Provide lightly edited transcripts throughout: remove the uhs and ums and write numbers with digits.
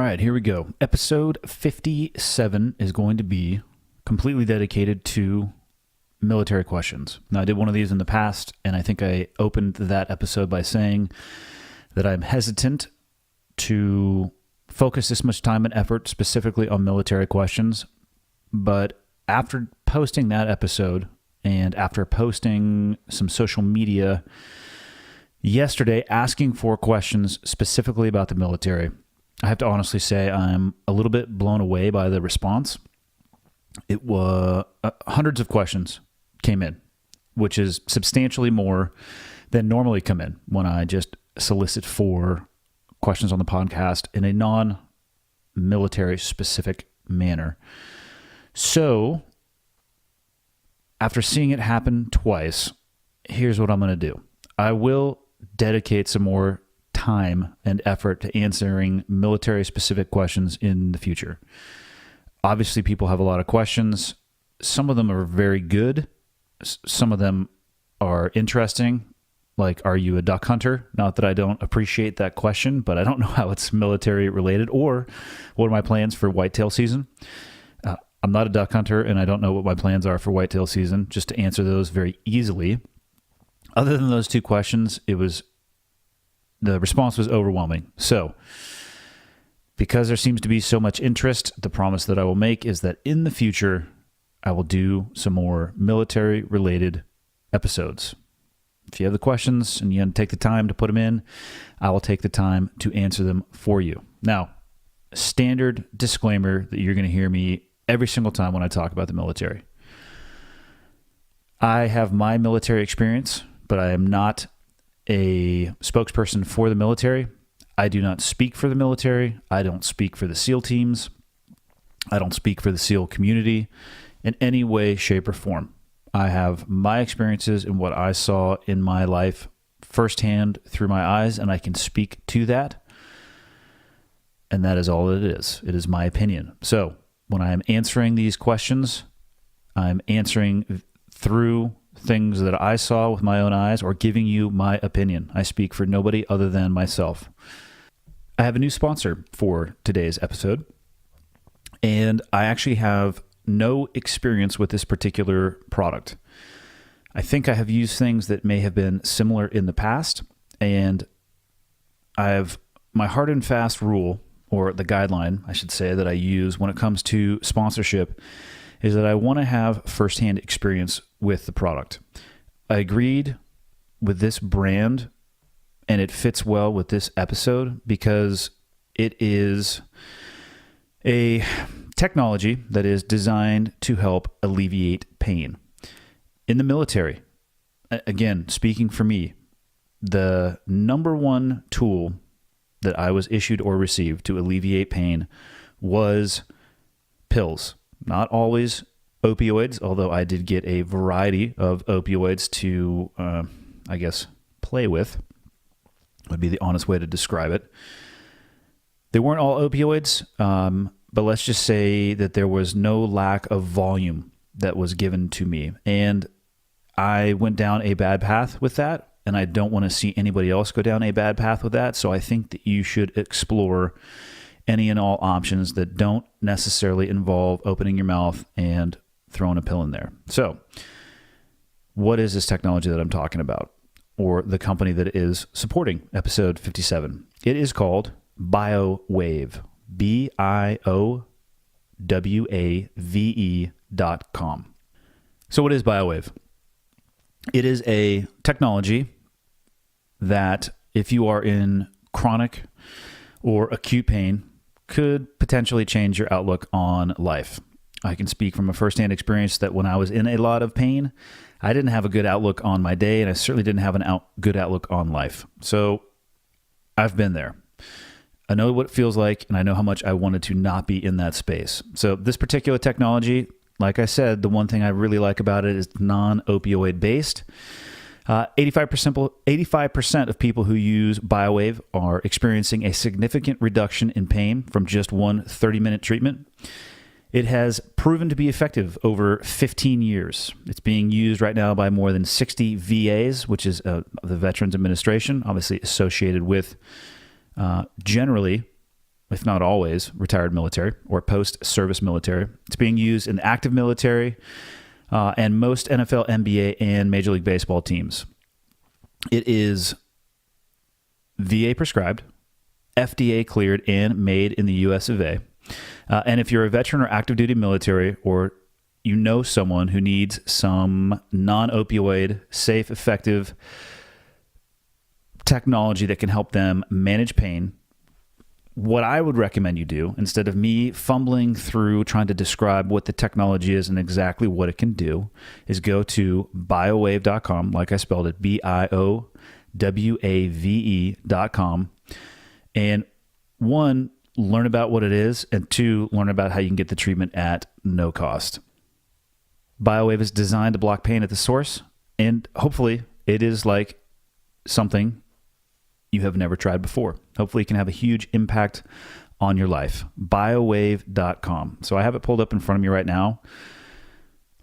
right, here we go. Episode 57 is going to be completely dedicated to military questions. Now, I did one of these in the past, and I think I opened that episode by saying that I'm hesitant to focus this much time and effort specifically on military questions. But after posting that episode and after posting some social media yesterday asking for questions specifically about the military, I have to honestly say I'm a little bit blown away by the response. It was hundreds of questions came in, which is substantially more than normally come in when I just solicit for questions on the podcast in a non-military specific manner. So after seeing it happen twice, here's what I'm going to do. I will dedicate some more time and effort to answering military specific questions in the future. Obviously, people have a lot of questions. Some of them are very good. Some of them are interesting. Like, are you a duck hunter? Not that I don't appreciate that question, but I don't know how it's military related. Or what are my plans for whitetail season? I'm not a duck hunter, and I don't know what my plans are for whitetail season, just to answer those very easily. Other than those two questions, the response was overwhelming. So, because there seems to be so much interest, the promise that I will make is that in the future, I will do some more military-related episodes. If you have the questions and you take the time to put them in, I will take the time to answer them for you. Now, standard disclaimer that you're going to hear me every single time when I talk about the military. I have my military experience, but I am not a spokesperson for the military. I do not speak for the military. I don't speak for the SEAL teams. I don't speak for the SEAL community in any way, shape, or form. I have my experiences and what I saw in my life firsthand through my eyes, and I can speak to that. And that is all it is. It is my opinion. So when I am answering these questions, I'm answering through things that I saw with my own eyes or giving you my opinion. I speak for nobody other than myself. I have a new sponsor for today's episode, and I actually have no experience with this particular product. I think I have used things that may have been similar in the past, and I have my hard and fast rule, or the guideline, I should say, that I use when it comes to sponsorship is that I want to have firsthand experience with the product. I agreed with this brand, and it fits well with this episode because it is a technology that is designed to help alleviate pain. In the military, again, speaking for me, the number one tool that I was issued or received to alleviate pain was pills. Not always opioids, although I did get a variety of opioids to, play with, would be the honest way to describe it. They weren't all opioids, but let's just say that there was no lack of volume that was given to me. And I went down a bad path with that, and I don't want to see anybody else go down a bad path with that. So I think that you should explore any and all options that don't necessarily involve opening your mouth and throwing a pill in there. So what is this technology that I'm talking about, or the company that is supporting episode 57? It is called BioWave, BIOWAVE.com. So what is BioWave? It is a technology that if you are in chronic or acute pain, could potentially change your outlook on life. I can speak from a firsthand experience that when I was in a lot of pain, I didn't have a good outlook on my day, and I certainly didn't have a good outlook on life. So I've been there. I know what it feels like, and I know how much I wanted to not be in that space. So this particular technology, like I said, the one thing I really like about it is non-opioid based. 85% of people who use BioWave are experiencing a significant reduction in pain from just one 30-minute treatment. It has proven to be effective over 15 years. It's being used right now by more than 60 VAs, which is the Veterans Administration, obviously associated with generally if not always, retired military or post-service military. It's being used in active military and most NFL, NBA, and Major League Baseball teams. It is VA prescribed, FDA cleared, and made in the US of A. And if you're a veteran or active duty military, or you know someone who needs some non-opioid, safe, effective technology that can help them manage pain, what I would recommend you do, instead of me fumbling through trying to describe what the technology is and exactly what it can do, is go to biowave.com, like I spelled it, BIOWAVE.com, and one, learn about what it is, and two, learn about how you can get the treatment at no cost. BioWave is designed to block pain at the source, and hopefully it is like something you have never tried before. Hopefully it can have a huge impact on your life. BioWave.com. So I have it pulled up in front of me right now.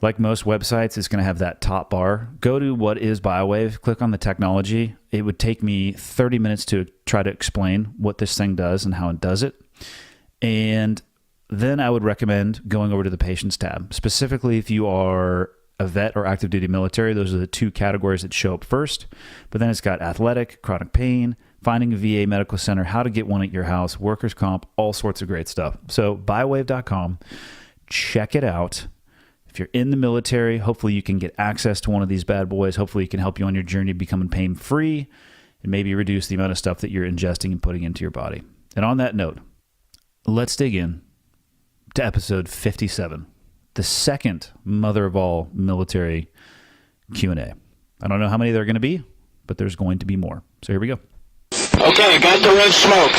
Like most websites, it's going to have that top bar. Go to what is BioWave, click on the technology. It would take me 30 minutes to try to explain what this thing does and how it does it. And then I would recommend going over to the patients tab. Specifically, if you are a vet or active duty military, those are the two categories that show up first. But then it's got athletic, chronic pain, finding a VA medical center, how to get one at your house, workers' comp, all sorts of great stuff. So biowave.com, check it out. If you're in the military, hopefully you can get access to one of these bad boys. Hopefully it can help you on your journey to becoming pain-free and maybe reduce the amount of stuff that you're ingesting and putting into your body. And on that note, let's dig in to episode 57. The second mother of all military Q&A. I don't know how many there are going to be, but there's going to be more. So here we go. Okay, got the red smoke.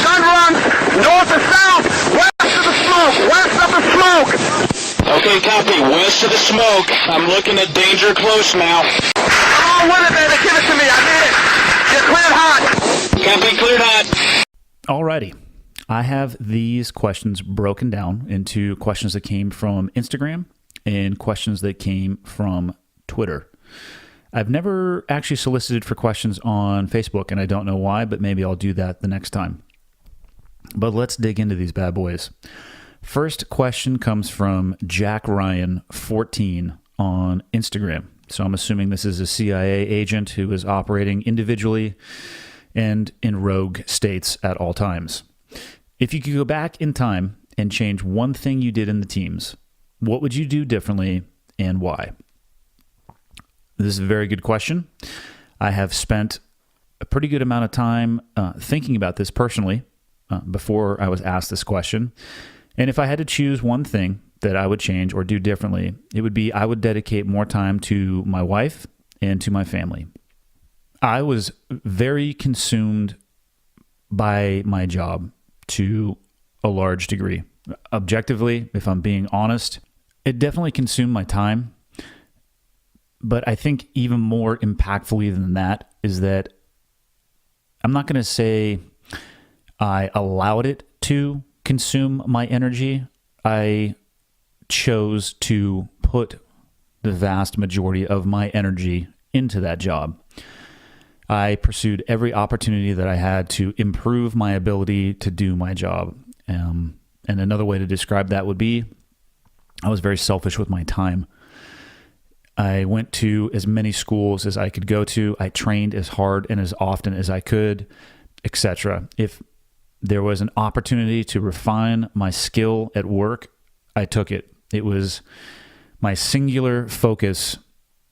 Gun run, north or south, west of the smoke, west of the smoke. Okay, copy, west of the smoke. I'm looking at danger close now. Come on with it, baby, give it to me, I need it. You're cleared hot. Copy, cleared hot. Alrighty. I have these questions broken down into questions that came from Instagram and questions that came from Twitter. I've never actually solicited for questions on Facebook, and I don't know why, but maybe I'll do that the next time. But let's dig into these bad boys. First question comes from Jack Ryan 14 on Instagram. So I'm assuming this is a CIA agent who is operating individually and in rogue states at all times. If you could go back in time and change one thing you did in the teams, what would you do differently and why? This is a very good question. I have spent a pretty good amount of time thinking about this personally before I was asked this question. And if I had to choose one thing that I would change or do differently, it would be I would dedicate more time to my wife and to my family. I was very consumed by my job to a large degree. Objectively, if I'm being honest, it definitely consumed my time. But I think even more impactfully than that is that I'm not going to say I allowed it to consume my energy. I chose to put the vast majority of my energy into that job. I pursued every opportunity that I had to improve my ability to do my job. And another way to describe that would be I was very selfish with my time. I went to as many schools as I could go to. I trained as hard and as often as I could, etc. If there was an opportunity to refine my skill at work, I took it. It was my singular focus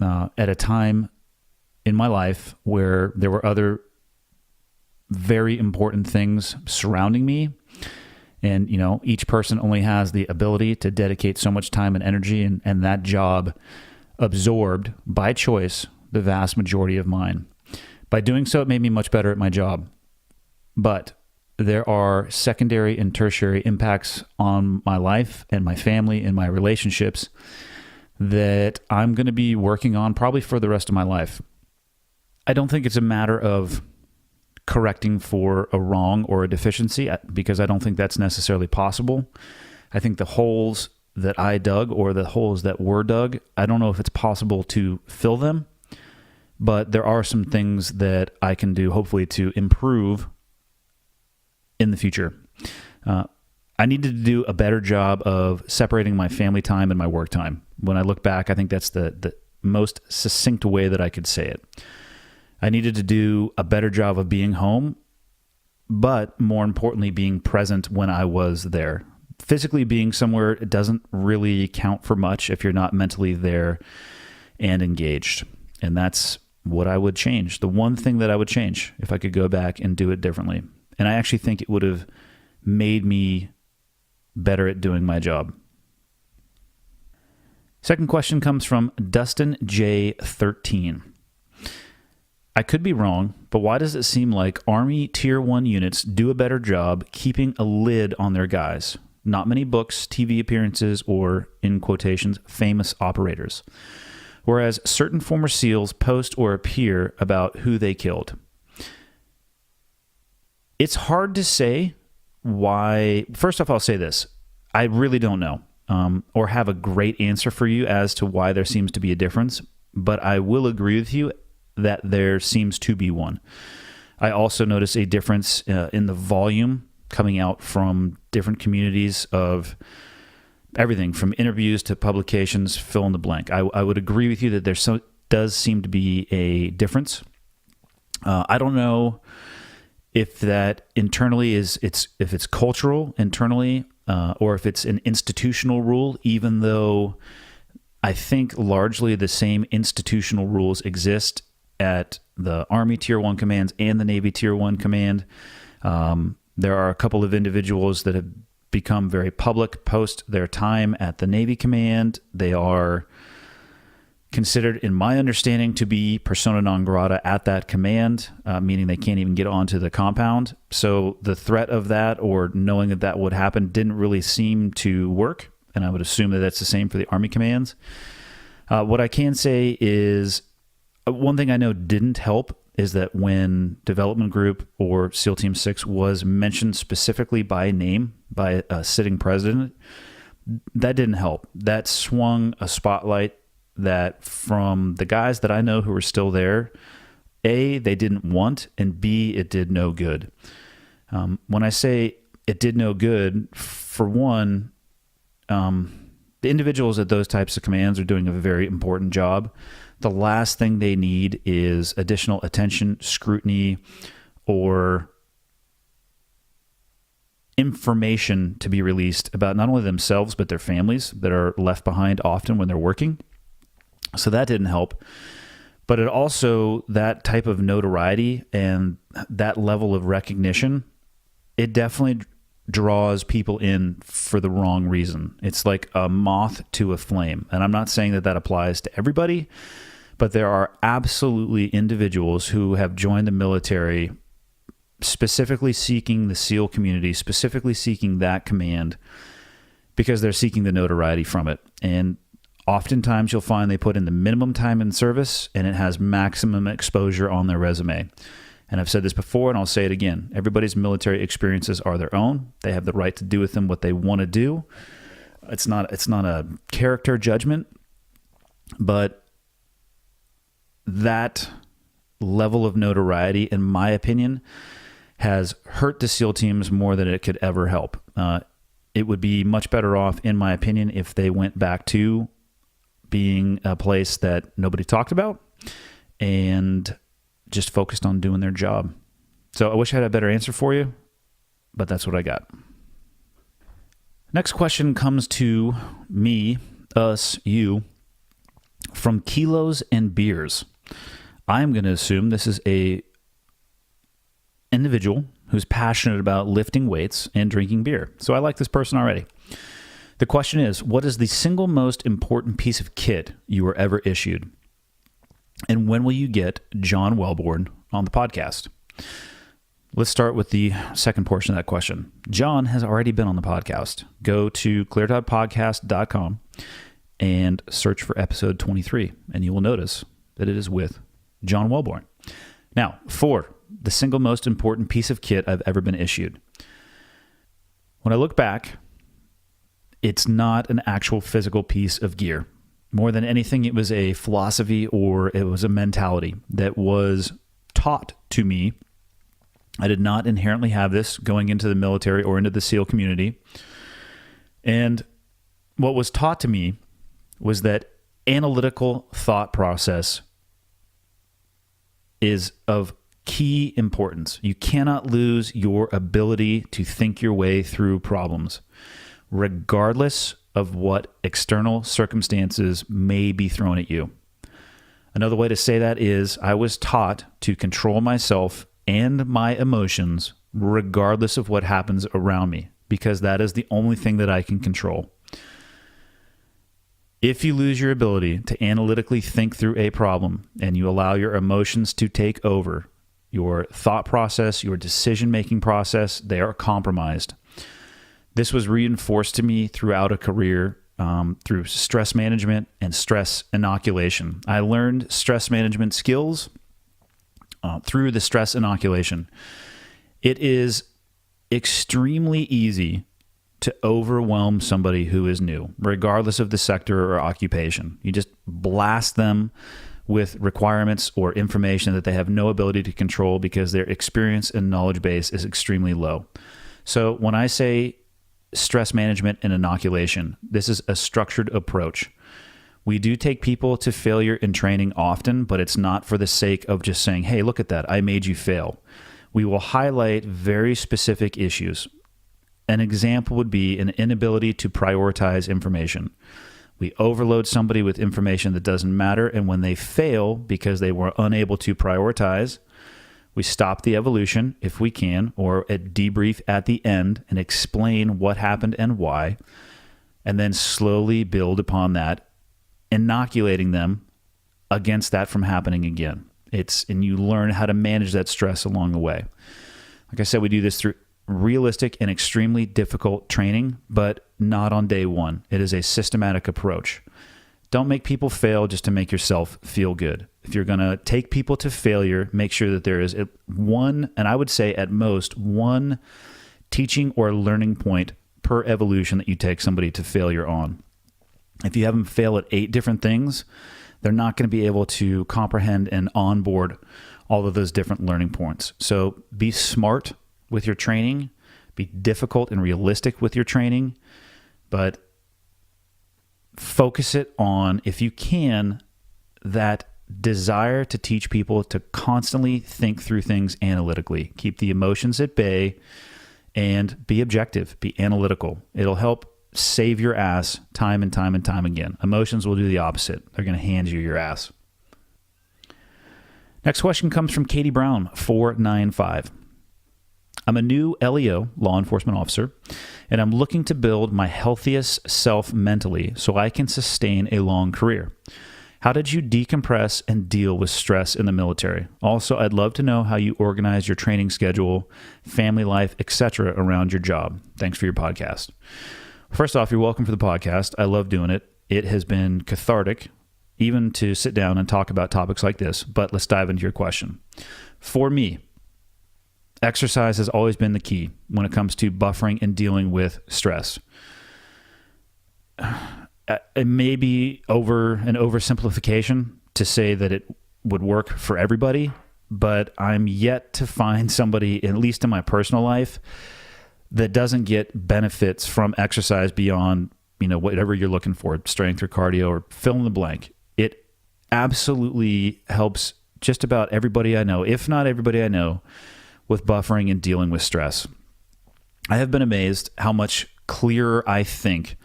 at a time in my life where there were other very important things surrounding me. And, you know, each person only has the ability to dedicate so much time and energy, and that job absorbed, by choice, the vast majority of mine. By doing so, it made me much better at my job. But there are secondary and tertiary impacts on my life and my family and my relationships that I'm going to be working on probably for the rest of my life. I don't think it's a matter of correcting for a wrong or a deficiency, because I don't think that's necessarily possible. I think the holes that I dug or the holes that were dug, I don't know if it's possible to fill them, but there are some things that I can do hopefully to improve in the future. I needed to do a better job of separating my family time and my work time. When I look back, I think that's the most succinct way that I could say it. I needed to do a better job of being home, but more importantly, being present when I was there. Physically being somewhere, it doesn't really count for much if you're not mentally there and engaged. And that's what I would change. The one thing that I would change if I could go back and do it differently. And I actually think it would have made me better at doing my job. Second question comes from Dustin J13. I could be wrong, but why does it seem like Army Tier 1 units do a better job keeping a lid on their guys? Not many books, TV appearances, or, in quotations, famous operators. Whereas certain former SEALs post or appear about who they killed. It's hard to say why. First off, I'll say this. I really don't know or have a great answer for you as to why there seems to be a difference, but I will agree with you that there seems to be one. I also notice a difference in the volume coming out from different communities of everything from interviews to publications, fill in the blank. I would agree with you that there does seem to be a difference. I don't know if that internally if it's cultural internally or if it's an institutional rule, even though I think largely the same institutional rules exist at the Army Tier 1 commands and the Navy Tier 1 command. There are a couple of individuals that have become very public post their time at the Navy command. They are considered, in my understanding, to be persona non grata at that command, meaning they can't even get onto the compound. So the threat of that or knowing that that would happen didn't really seem to work, and I would assume that that's the same for the Army commands. What I can say is one thing I know didn't help is that when Development Group or SEAL Team 6 was mentioned specifically by name by a sitting president, that didn't help. That swung a spotlight that from the guys that I know who are still there, A, they didn't want, and B, it did no good. When I say it did no good, for one, the individuals at those types of commands are doing a very important job. The last thing they need is additional attention, scrutiny, or information to be released about not only themselves, but their families that are left behind often when they're working. So that didn't help. But it also, that type of notoriety and that level of recognition, it definitely draws people in for the wrong reason. It's like a moth to a flame. And I'm not saying that that applies to everybody, but there are absolutely individuals who have joined the military specifically seeking the SEAL community, specifically seeking that command because they're seeking the notoriety from it. And oftentimes you'll find they put in the minimum time in service and it has maximum exposure on their resume. And I've said this before and I'll say it again. Everybody's military experiences are their own. They have the right to do with them what they want to do. It's not a character judgment, but that level of notoriety, in my opinion, has hurt the SEAL teams more than it could ever help. It would be much better off, in my opinion, if they went back to being a place that nobody talked about and just focused on doing their job. So I wish I had a better answer for you, but that's what I got. Next question comes to me, us, you, from Kilos and Beers. I'm going to assume this is a individual who's passionate about lifting weights and drinking beer. So I like this person already. The question is, what is the single most important piece of kit you were ever issued? And when will you get John Welborn on the podcast? Let's start with the second portion of that question. John has already been on the podcast. Go to cleartopodcast.com and search for episode 23, and you will notice that it is with John Welborn. Now, for the single most important piece of kit I've ever been issued. When I look back, it's not an actual physical piece of gear. More than anything, it was a philosophy or it was a mentality that was taught to me I did not inherently have this going into the military or into the SEAL community. And what was taught to me was that analytical thought process is of key importance. You cannot lose your ability to think your way through problems, regardless of what external circumstances may be thrown at you. Another way to say that is I was taught to control myself and my emotions regardless of what happens around me, because that is the only thing that I can control. If you lose your ability to analytically think through a problem and you allow your emotions to take over your thought process, your decision-making process, they are compromised. This was reinforced to me throughout a career through stress management and stress inoculation. I learned stress management skills through the stress inoculation. It is extremely easy to overwhelm somebody who is new, regardless of the sector or occupation. You just blast them with requirements or information that they have no ability to control because their experience and knowledge base is extremely low. So when I say stress management and inoculation, this is a structured approach. We do take people to failure in training often, but it's not for the sake of just saying, hey, look at that, I made you fail. We will highlight very specific issues. An example would be an inability to prioritize information. We overload somebody with information that doesn't matter, and when they fail because they were unable to prioritize, we stop the evolution if we can, or a debrief at the end and explain what happened and why, and then slowly build upon that, inoculating them against that from happening again. And you learn how to manage that stress along the way. Like I said, we do this through realistic and extremely difficult training, but not on day one. It is a systematic approach. Don't make people fail just to make yourself feel good. If you're going to take people to failure, make sure that there is one, and I would say at most, one teaching or learning point per evolution that you take somebody to failure on. If you have them fail at 8 different things, they're not going to be able to comprehend and onboard all of those different learning points. So be smart with your training, be difficult and realistic with your training, but focus it on, if you can, that desire to teach people to constantly think through things analytically. Keep the emotions at bay and be objective, be analytical. It'll help save your ass time and time and time again. Emotions will do the opposite. They're going to hand you your ass. Next question comes from Katie Brown, 495. I'm a new LEO, law enforcement officer, and I'm looking to build my healthiest self mentally so I can sustain a long career. How did you decompress and deal with stress in the military? Also, I'd love to know how you organize your training schedule, family life, etc. around your job. Thanks for your podcast. First off, you're welcome for the podcast. I love doing it. It has been cathartic, even to sit down and talk about topics like this, but let's dive into your question. For me, exercise has always been the key when it comes to buffering and dealing with stress. It may be an oversimplification to say that it would work for everybody, but I'm yet to find somebody, at least in my personal life, that doesn't get benefits from exercise beyond, whatever you're looking for, strength or cardio or fill in the blank. It absolutely helps just about everybody I know, if not everybody I know, with buffering and dealing with stress. I have been amazed how much clearer I think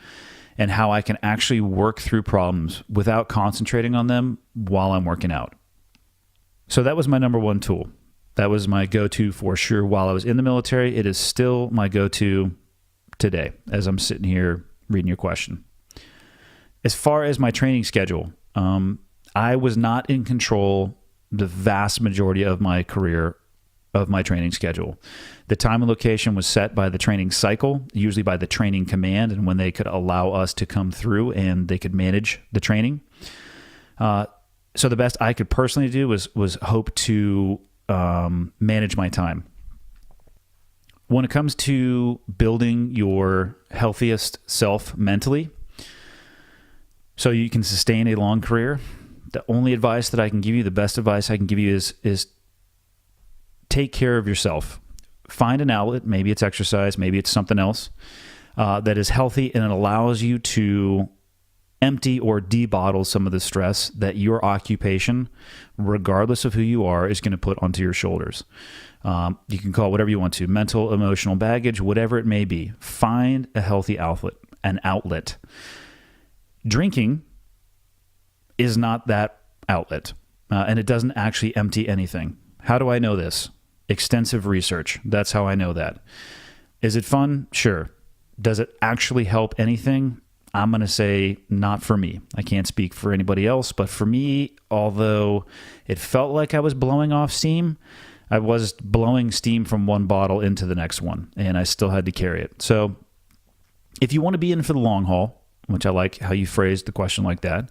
and how I can actually work through problems without concentrating on them while I'm working out. So that was my number one tool. That was my go-to for sure while I was in the military. It is still my go-to today as I'm sitting here reading your question. As far as my training schedule, I was not in control the vast majority of my career of my training schedule. The time and location was set by the training cycle, usually by the training command, and when they could allow us to come through and they could manage the training. So the best I could personally do was hope to manage my time. When it comes to building your healthiest self mentally, so you can sustain a long career, the only advice that I can give you, the best advice I can give you is take care of yourself. Find an outlet. Maybe it's exercise. Maybe it's something else that is healthy, and it allows you to empty or debottle some of the stress that your occupation, regardless of who you are, is going to put onto your shoulders. You can call it whatever you want to, mental, emotional baggage, whatever it may be. Find a healthy outlet. Drinking is not that outlet, and it doesn't actually empty anything. How do I know this? Extensive research. That's how I know that. Is it fun? Sure. Does it actually help anything? I'm going to say not for me. I can't speak for anybody else, but for me, although it felt like I was blowing off steam, I was blowing steam from one bottle into the next one, and I still had to carry it. So if you want to be in for the long haul, which I like how you phrased the question like that,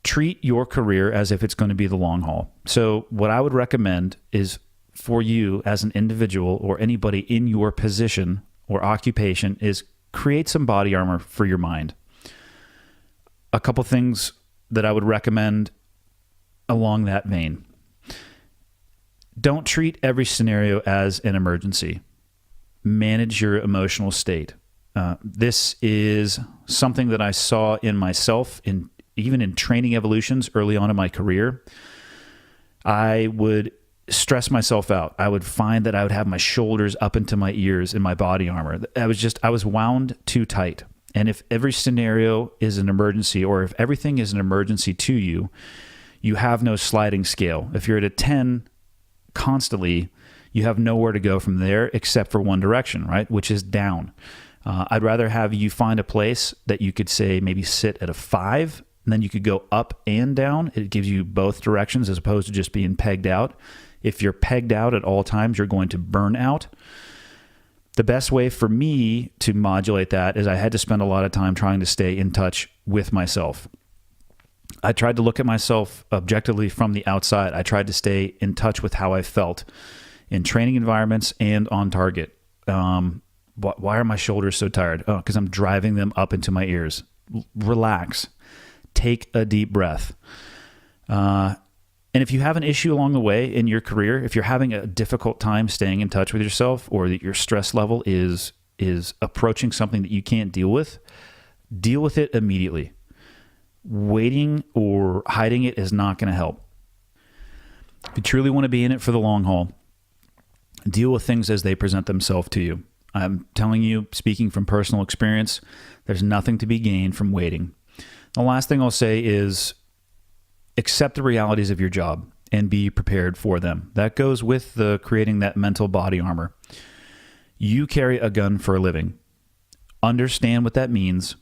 treat your career as if it's going to be the long haul. So what I would recommend is for you as an individual or anybody in your position or occupation is create some body armor for your mind. A couple things that I would recommend along that vein. Don't treat every scenario as an emergency. Manage your emotional state. This is something that I saw in myself, even in training evolutions early on in my career. I would stress myself out. I would find that I would have my shoulders up into my ears in my body armor. I was wound too tight. And if every scenario is an emergency, or if everything is an emergency to you, you have no sliding scale. If you're at a 10 constantly, you have nowhere to go from there except for one direction, right? Which is down. I'd rather have you find a place that you could say maybe sit at a 5, and then you could go up and down. It gives you both directions as opposed to just being pegged out. If you're pegged out at all times, you're going to burn out. The best way for me to modulate that is I had to spend a lot of time trying to stay in touch with myself. I tried to look at myself objectively from the outside. I tried to stay in touch with how I felt in training environments and on target. Why are my shoulders so tired? Oh, because I'm driving them up into my ears. Relax. Take a deep breath. And if you have an issue along the way in your career, if you're having a difficult time staying in touch with yourself, or that your stress level is approaching something that you can't deal with it immediately. Waiting or hiding it is not going to help. If you truly want to be in it for the long haul, deal with things as they present themselves to you. I'm telling you, speaking from personal experience, there's nothing to be gained from waiting. The last thing I'll say is accept the realities of your job and be prepared for them. That goes with the creating that mental body armor. You carry a gun for a living. Understand what that means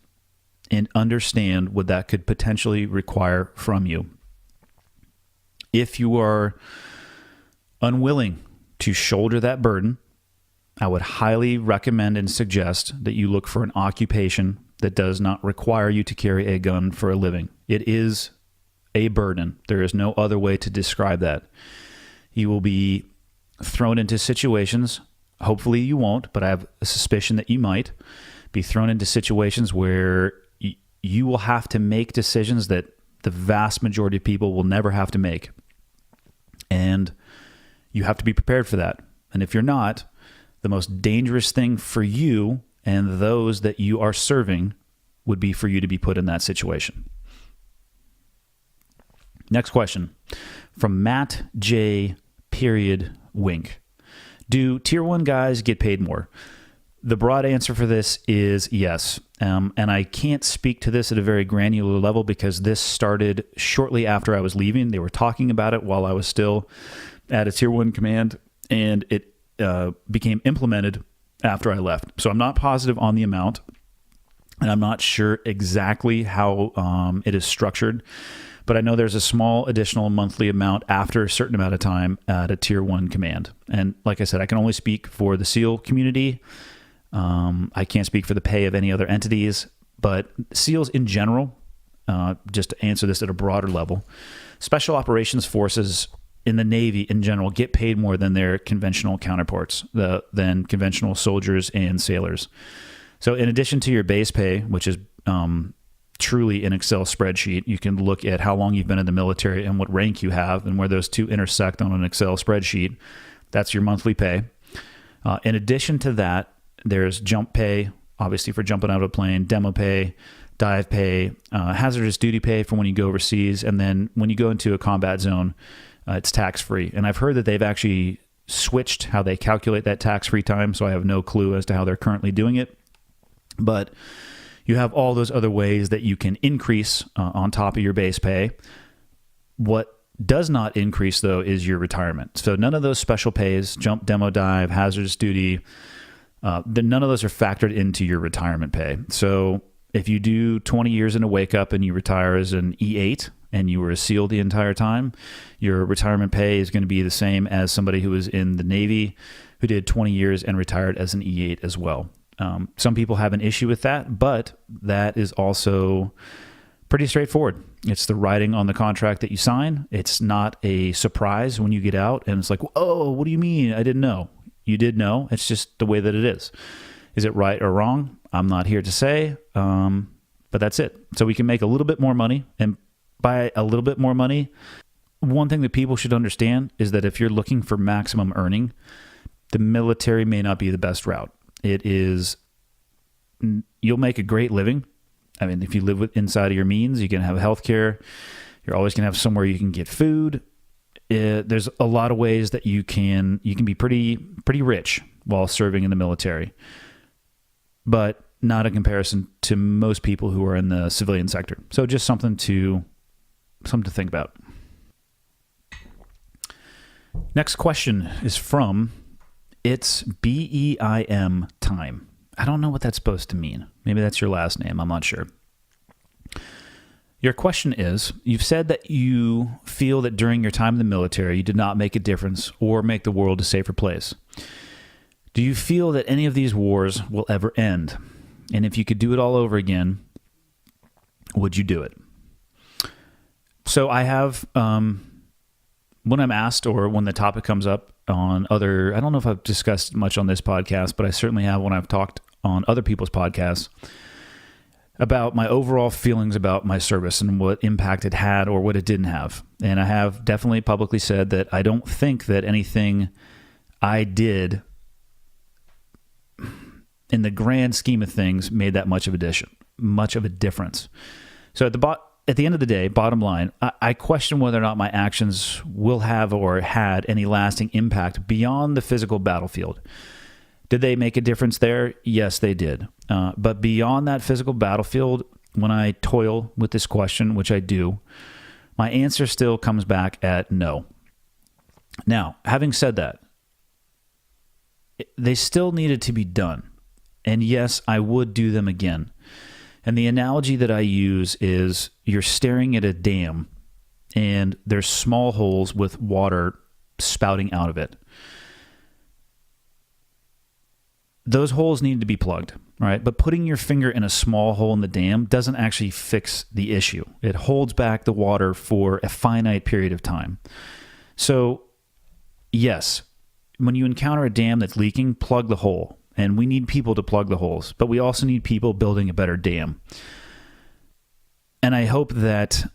and understand what that could potentially require from you. If you are unwilling to shoulder that burden, I would highly recommend and suggest that you look for an occupation that does not require you to carry a gun for a living. It is a burden. There is no other way to describe that. You will be thrown into situations, hopefully you won't, but I have a suspicion that you might be thrown into situations where you will have to make decisions that the vast majority of people will never have to make. And you have to be prepared for that. And if you're not, the most dangerous thing for you and those that you are serving would be for you to be put in that situation. Next question from Matt J. Wink. Do Tier 1 guys get paid more? The broad answer for this is yes. And I can't speak to this at a very granular level because this started shortly after I was leaving. They were talking about it while I was still at a Tier 1 command, and it became implemented after I left. So I'm not positive on the amount, and I'm not sure exactly how it is structured. But I know there's a small additional monthly amount after a certain amount of time at a Tier 1 command. And like I said, I can only speak for the SEAL community. I can't speak for the pay of any other entities, but SEALs in general, just to answer this at a broader level, special operations forces in the Navy in general get paid more than their conventional counterparts, than conventional soldiers and sailors. So in addition to your base pay, which is truly an Excel spreadsheet, you can look at how long you've been in the military and what rank you have and where those two intersect on an Excel spreadsheet. That's your monthly pay. In addition to that, there's jump pay, obviously for jumping out of a plane, demo pay, dive pay, hazardous duty pay for when you go overseas. And then when you go into a combat zone, it's tax-free. And I've heard that they've actually switched how they calculate that tax-free time, so I have no clue as to how they're currently doing it. But you have all those other ways that you can increase on top of your base pay. What does not increase, though, is your retirement. So none of those special pays, jump, demo, dive, hazardous duty, none of those are factored into your retirement pay. So if you do 20 years in a wake up and you retire as an E8 and you were a SEAL the entire time, your retirement pay is going to be the same as somebody who was in the Navy who did 20 years and retired as an E8 as well. Some people have an issue with that, but that is also pretty straightforward. It's the writing on the contract that you sign. It's not a surprise when you get out and it's like, oh, what do you mean? I didn't know. You did know. It's just the way that it is. Is it right or wrong? I'm not here to say, but that's it. So we can make a little bit more money. And by a little bit more money, one thing that people should understand is that if you're looking for maximum earning, the military may not be the best route. It is, you'll make a great living. I mean, if you live inside of your means, you can have health care. You're always going to have somewhere you can get food. There's a lot of ways that you can be pretty rich while serving in the military, but not in comparison to most people who are in the civilian sector. So just something to think about. Next question is from It's BEIM Time. I don't know what that's supposed to mean. Maybe that's your last name. I'm not sure. Your question is, you've said that you feel that during your time in the military, you did not make a difference or make the world a safer place. Do you feel that any of these wars will ever end? And if you could do it all over again, would you do it? So I have, when I'm asked or when the topic comes up on other, I don't know if I've discussed much on this podcast, but I certainly have when I've talked on other people's podcasts about my overall feelings about my service and what impact it had or what it didn't have. And I have definitely publicly said that I don't think that anything I did in the grand scheme of things made that much of a difference. So at the end of the day, bottom line, I question whether or not my actions will have or had any lasting impact beyond the physical battlefield. Did they make a difference there? Yes, they did. But beyond that physical battlefield, when I toil with this question, which I do, my answer still comes back at no. Now, having said that, they still needed to be done. And yes, I would do them again. And the analogy that I use is you're staring at a dam and there's small holes with water spouting out of it. Those holes need to be plugged, right? But putting your finger in a small hole in the dam doesn't actually fix the issue. It holds back the water for a finite period of time. So, yes, when you encounter a dam that's leaking, plug the hole. And we need people to plug the holes, but we also need people building a better dam. And I hope that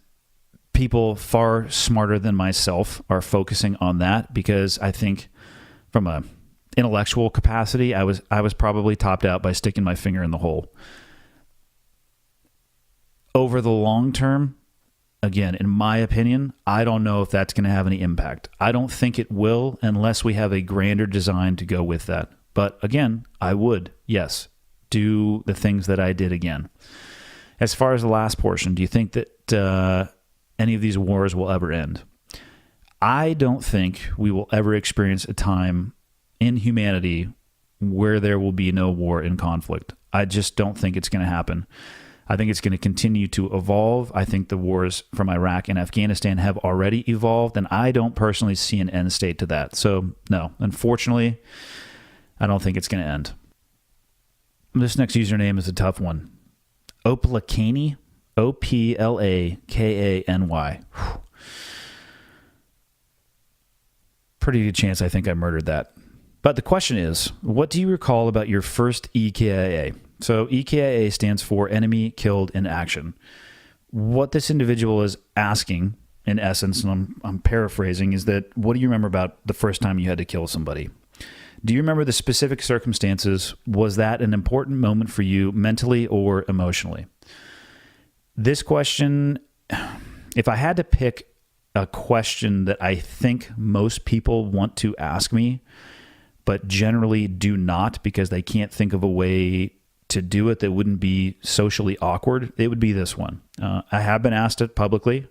people far smarter than myself are focusing on that, because I think from a intellectual capacity, I was probably topped out by sticking my finger in the hole. Over the long term, again, in my opinion, I don't know if that's going to have any impact. I don't think it will unless we have a grander design to go with that. But again, I would, yes, do the things that I did again. As far as the last portion, do you think that any of these wars will ever end? I don't think we will ever experience a time in humanity where there will be no war and conflict. I just don't think it's going to happen. I think it's going to continue to evolve. I think the wars from Iraq and Afghanistan have already evolved, and I don't personally see an end state to that. So, no, unfortunately, I don't think it's going to end. This next username is a tough one. Oplakany, Oplakany. Pretty good chance I think I murdered that. But the question is, what do you recall about your first EKIA? So EKIA stands for Enemy Killed in Action. What this individual is asking in essence, and I'm paraphrasing, is that what do you remember about the first time you had to kill somebody? Do you remember the specific circumstances? Was that an important moment for you mentally or emotionally? This question, if I had to pick a question that I think most people want to ask me, but generally do not because they can't think of a way to do it that wouldn't be socially awkward, it would be this one. I have been asked it publicly,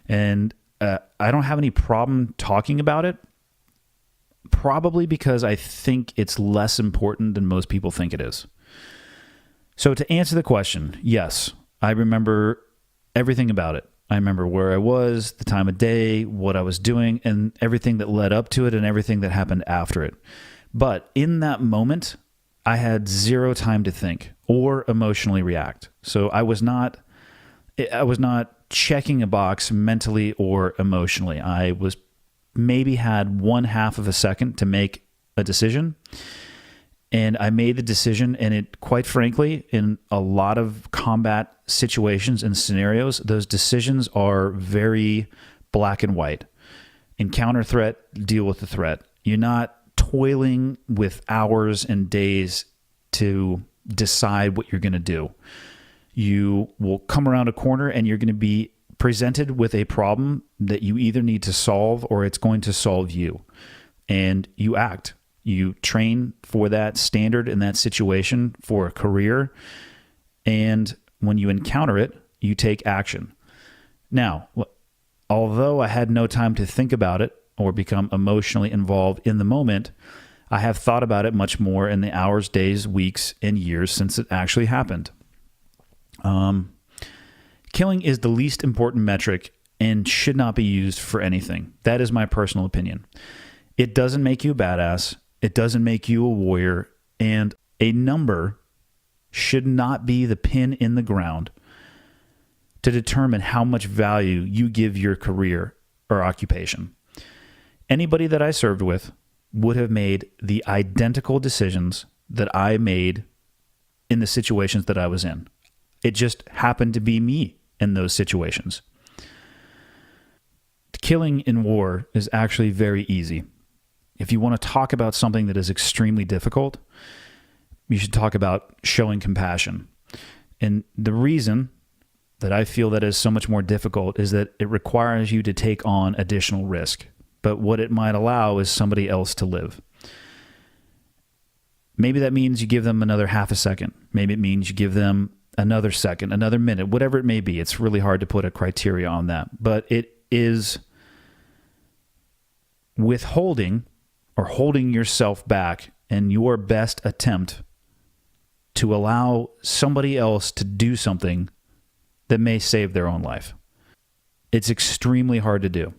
and I don't have any problem talking about it, probably because I think it's less important than most people think it is. So to answer the question, yes, I remember everything about it. I remember where I was, the time of day, what I was doing, and everything that led up to it and everything that happened after it. But in that moment, I had zero time to think or emotionally react. So I was not checking a box mentally or emotionally. I was maybe had 1/2 of a second to make a decision. And I made the decision, and it, quite frankly, in a lot of combat situations and scenarios, those decisions are very black and white. Encounter threat, deal with the threat. You're not toiling with hours and days to decide what you're going to do. You will come around a corner and you're going to be presented with a problem that you either need to solve or it's going to solve you. And you act. You train for that standard in that situation for a career. And when you encounter it, you take action. Now, although I had no time to think about it or become emotionally involved in the moment, I have thought about it much more in the hours, days, weeks, and years since it actually happened. Killing is the least important metric and should not be used for anything. That is my personal opinion. It doesn't make you a badass. It doesn't make you a warrior. And a number should not be the pin in the ground to determine how much value you give your career or occupation. Anybody that I served with would have made the identical decisions that I made in the situations that I was in. It just happened to be me in those situations. Killing in war is actually very easy. If you want to talk about something that is extremely difficult, you should talk about showing compassion. And the reason that I feel that is so much more difficult is that it requires you to take on additional risk. But what it might allow is somebody else to live. Maybe that means you give them another half a second. Maybe it means you give them another second, another minute, whatever it may be. It's really hard to put a criteria on that. But it is withholding or holding yourself back in your best attempt to allow somebody else to do something that may save their own life. It's extremely hard to do.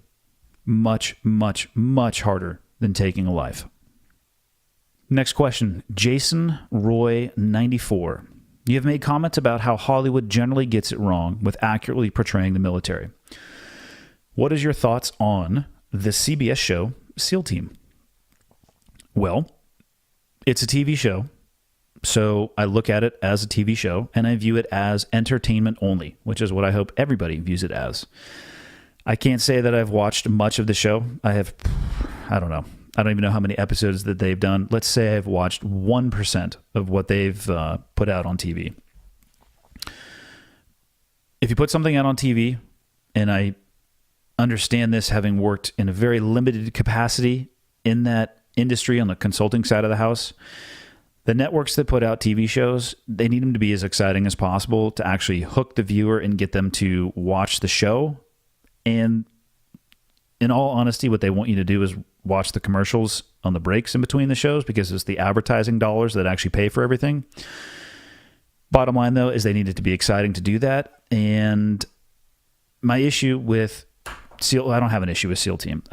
Much, much, much harder than taking a life. Next question, Jason Roy 94. You have made comments about how Hollywood generally gets it wrong with accurately portraying the military. What is your thoughts on the CBS show SEAL Team? Well, it's a TV show, so I look at it as a TV show, and I view it as entertainment only, which is what I hope everybody views it as. I can't say that I've watched much of the show. I don't know. I don't even know how many episodes that they've done. Let's say I've watched 1% of what they've put out on TV. If you put something out on TV, and I understand this having worked in a very limited capacity in that industry on the consulting side of the house, the networks that put out TV shows, they need them to be as exciting as possible to actually hook the viewer and get them to watch the show. And in all honesty, what they want you to do is watch the commercials on the breaks in between the shows because it's the advertising dollars that actually pay for everything. Bottom line, though, is they need it to be exciting to do that. And my issue with SEAL, I don't have an issue with SEAL Team.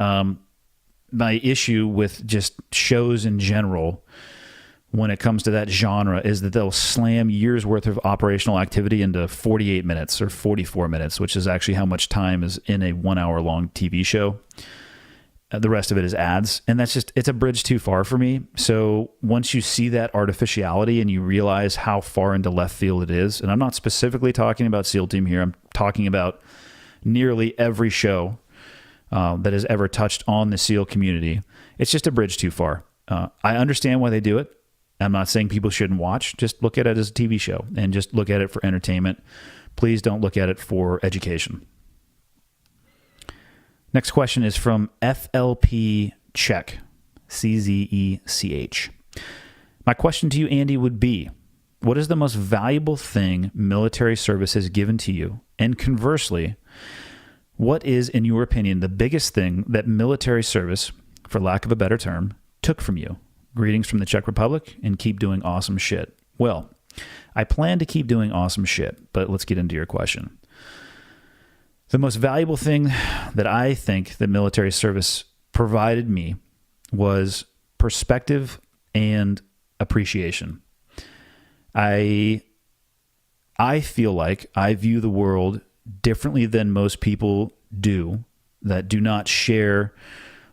My issue with just shows in general when it comes to that genre is that they'll slam years worth of operational activity into 48 minutes or 44 minutes, which is actually how much time is in a 1 hour long TV show. The rest of it is ads. And that's just, it's a bridge too far for me. So once you see that artificiality and you realize how far into left field it is, and I'm not specifically talking about SEAL Team here, I'm talking about nearly every show that has ever touched on the SEAL community. It's just a bridge too far. I understand why they do it. I'm not saying people shouldn't watch. Just look at it as a TV show and just look at it for entertainment. Please don't look at it for education. Next question is from FLP Czech, CZECH. My question to you, Andy, would be, what is the most valuable thing military service has given to you? And conversely, what is, in your opinion, the biggest thing that military service, for lack of a better term, took from you? Greetings from the Czech Republic, and keep doing awesome shit. Well, I plan to keep doing awesome shit, but let's get into your question. The most valuable thing that I think that military service provided me was perspective and appreciation. I feel like I view the world differently than most people do that do not share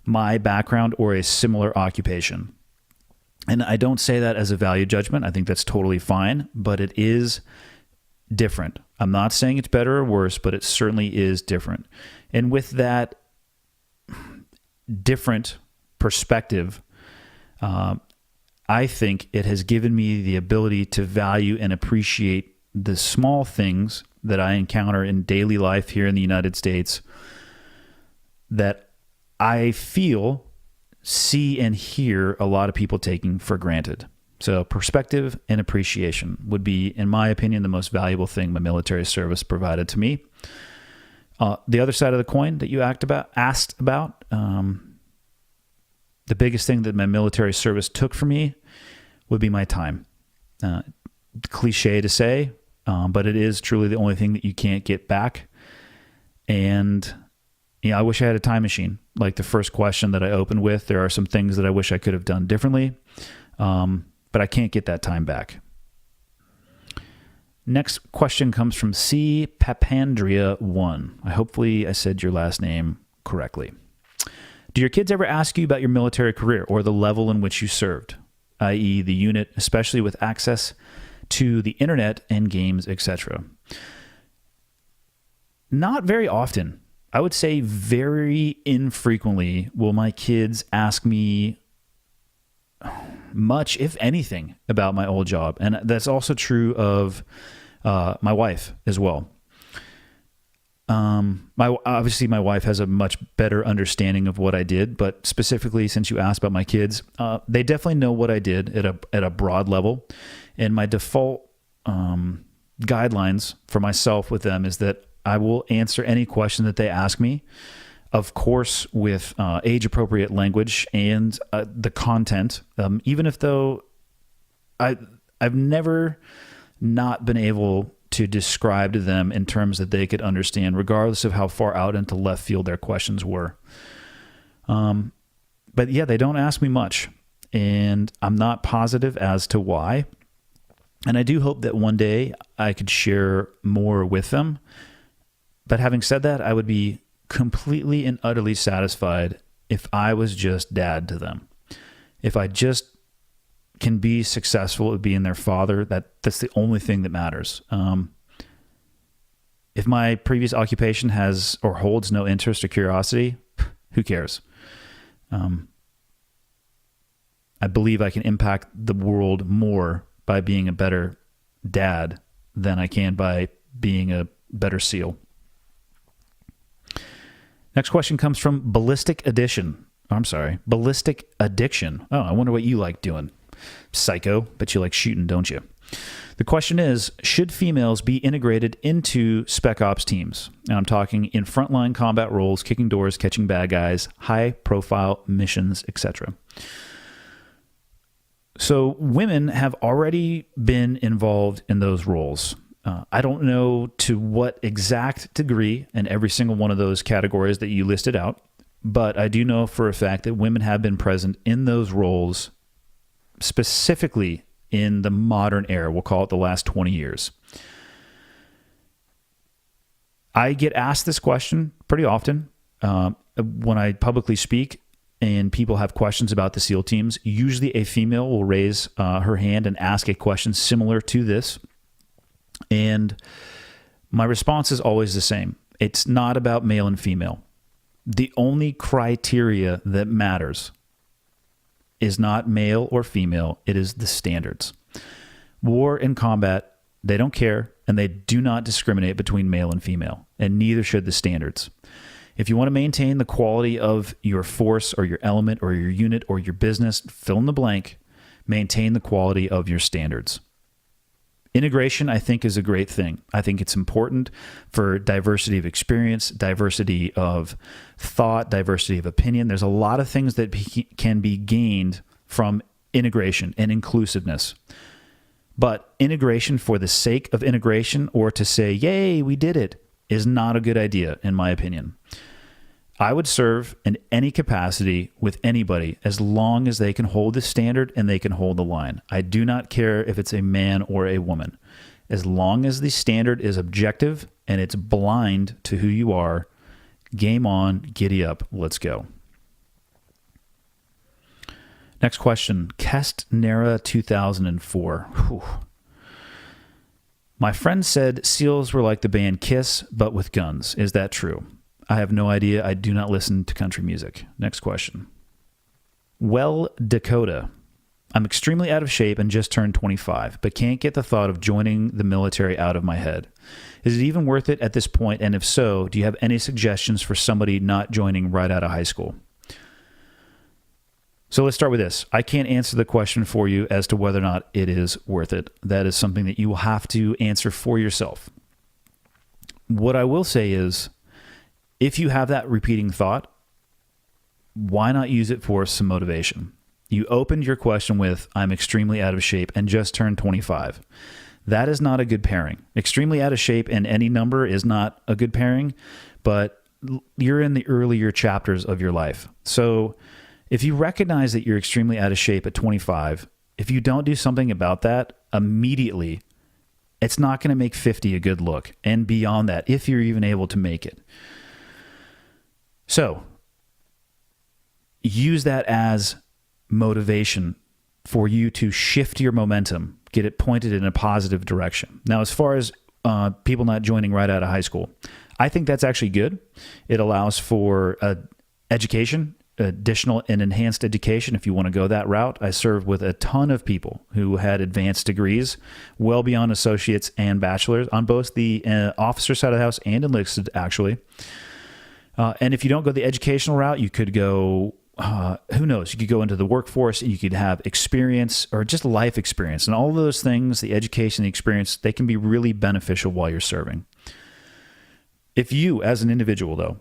my background or a similar occupation. And I don't say that as a value judgment. I think that's totally fine, but it is different. I'm not saying it's better or worse, but it certainly is different. And with that different perspective, I think it has given me the ability to value and appreciate the small things that I encounter in daily life here in the United States that I feel, see, and hear a lot of people taking for granted. So perspective and appreciation would be, in my opinion, the most valuable thing my military service provided to me. The other side of the coin that you asked about, the biggest thing that my military service took from me would be my time. Cliche to say, but it is truly the only thing that you can't get back. And I wish I had a time machine. Like the first question that I opened with, there are some things that I wish I could have done differently, but I can't get that time back. Next question comes from C. Papandria 1. Hopefully I said your last name correctly. Do your kids ever ask you about your military career or the level in which you served, i.e. the unit, especially with access to the internet and games, etc.? Not very often. I would say very infrequently will my kids ask me much, if anything, about my old job. And that's also true of my wife as well. Obviously, my wife has a much better understanding of what I did, but specifically, since you asked about my kids, they definitely know what I did at a broad level. And my default guidelines for myself with them is that I will answer any question that they ask me, of course, with age-appropriate language and the content, even if though I've never not been able to describe to them in terms that they could understand, regardless of how far out into left field their questions were. But yeah, they don't ask me much, and I'm not positive as to why. And I do hope that one day I could share more with them. But having said that, I would be completely and utterly satisfied if I was just dad to them. If I just can be successful at being their father, that's the only thing that matters. If my previous occupation has or holds no interest or curiosity, who cares? I believe I can impact the world more by being a better dad than I can by being a better SEAL. Next question comes from Ballistic Addiction. Ballistic Addiction. Oh, I wonder what you like doing. Psycho, but you like shooting, don't you? The question is, should females be integrated into Spec Ops teams? And I'm talking in frontline combat roles, kicking doors, catching bad guys, high-profile missions, etc. So women have already been involved in those roles. I don't know to what exact degree in every single one of those categories that you listed out, but I do know for a fact that women have been present in those roles specifically in the modern era. We'll call it the last 20 years. I get asked this question pretty often when I publicly speak and people have questions about the SEAL teams. Usually a female will raise her hand and ask a question similar to this. And my response is always the same. It's not about male and female. The only criteria that matters is not male or female. It is the standards. War and combat, they don't care, and they do not discriminate between male and female, and neither should the standards. If you want to maintain the quality of your force or your element or your unit or your business, fill in the blank, maintain the quality of your standards. Integration, I think, is a great thing. I think it's important for diversity of experience, diversity of thought, diversity of opinion. There's a lot of things that can be gained from integration and inclusiveness. But integration for the sake of integration or to say, yay, we did it, is not a good idea, in my opinion. I would serve in any capacity with anybody as long as they can hold the standard and they can hold the line. I do not care if it's a man or a woman. As long as the standard is objective and it's blind to who you are, game on, giddy up, let's go. Next question, Kestnera 2004. Whew. My friend said SEALs were like the band Kiss, but with guns. Is that true? I have no idea. I do not listen to country music. Next question. Well, Dakota. I'm extremely out of shape and just turned 25, but can't get the thought of joining the military out of my head. Is it even worth it at this point? And if so, do you have any suggestions for somebody not joining right out of high school? So let's start with this. I can't answer the question for you as to whether or not it is worth it. That is something that you will have to answer for yourself. What I will say is, if you have that repeating thought, why not use it for some motivation? You opened your question with, I'm extremely out of shape and just turned 25. That is not a good pairing. Extremely out of shape and any number is not a good pairing, but you're in the earlier chapters of your life. So if you recognize that you're extremely out of shape at 25, if you don't do something about that immediately, it's not going to make 50 a good look, and beyond that, if you're even able to make it. So use that as motivation for you to shift your momentum, get it pointed in a positive direction. Now, as far as people not joining right out of high school, I think that's actually good. It allows for education, additional and enhanced education if you want to go that route. I served with a ton of people who had advanced degrees, well beyond associates and bachelors, on both the officer side of the house and enlisted, actually. And if you don't go the educational route, you could go, who knows, you could go into the workforce and you could have experience or just life experience. And all of those things, the education, the experience, they can be really beneficial while you're serving. If you, as an individual though,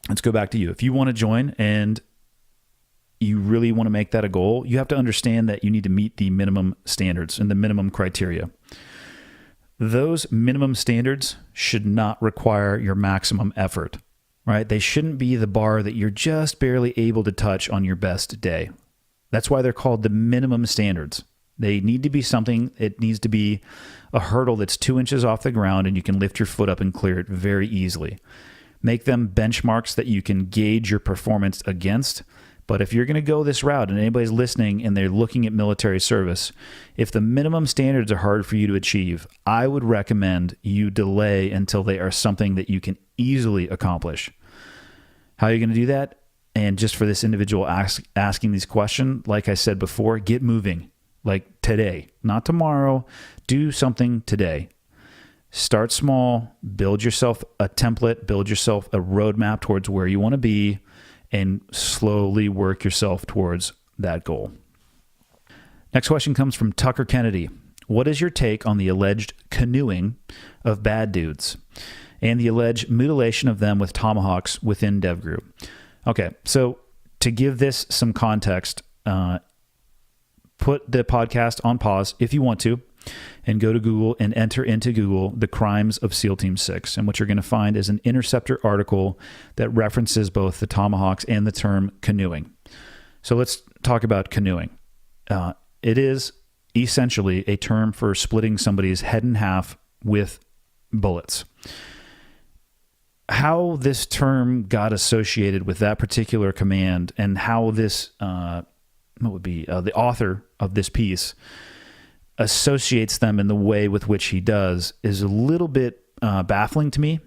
let's go back to you. If you want to join and you really want to make that a goal, you have to understand that you need to meet the minimum standards and the minimum criteria. Those minimum standards should not require your maximum effort. Right? They shouldn't be the bar that you're just barely able to touch on your best day. That's why they're called the minimum standards. They need to be something, it needs to be a hurdle that's 2 inches off the ground and you can lift your foot up and clear it very easily. Make them benchmarks that you can gauge your performance against. But if you're going to go this route and anybody's listening and they're looking at military service, if the minimum standards are hard for you to achieve, I would recommend you delay until they are something that you can easily accomplish. How are you going to do that? And just for this individual asking these questions, like I said before, get moving. Like today, not tomorrow. Do something today. Start small, build yourself a template, build yourself a roadmap towards where you want to be, and slowly work yourself towards that goal. Next question comes from Tucker Kennedy. What is your take on the alleged canoeing of bad dudes and the alleged mutilation of them with tomahawks within Dev Group? Okay, so to give this some context, put the podcast on pause if you want to, and go to Google and enter into Google the crimes of SEAL Team 6. And what you're going to find is an Interceptor article that references both the tomahawks and the term canoeing. So let's talk about canoeing. It is essentially a term for splitting somebody's head in half with bullets. How this term got associated with that particular command and how this, the author of this piece associates them in the way with which he does is a little bit baffling to me.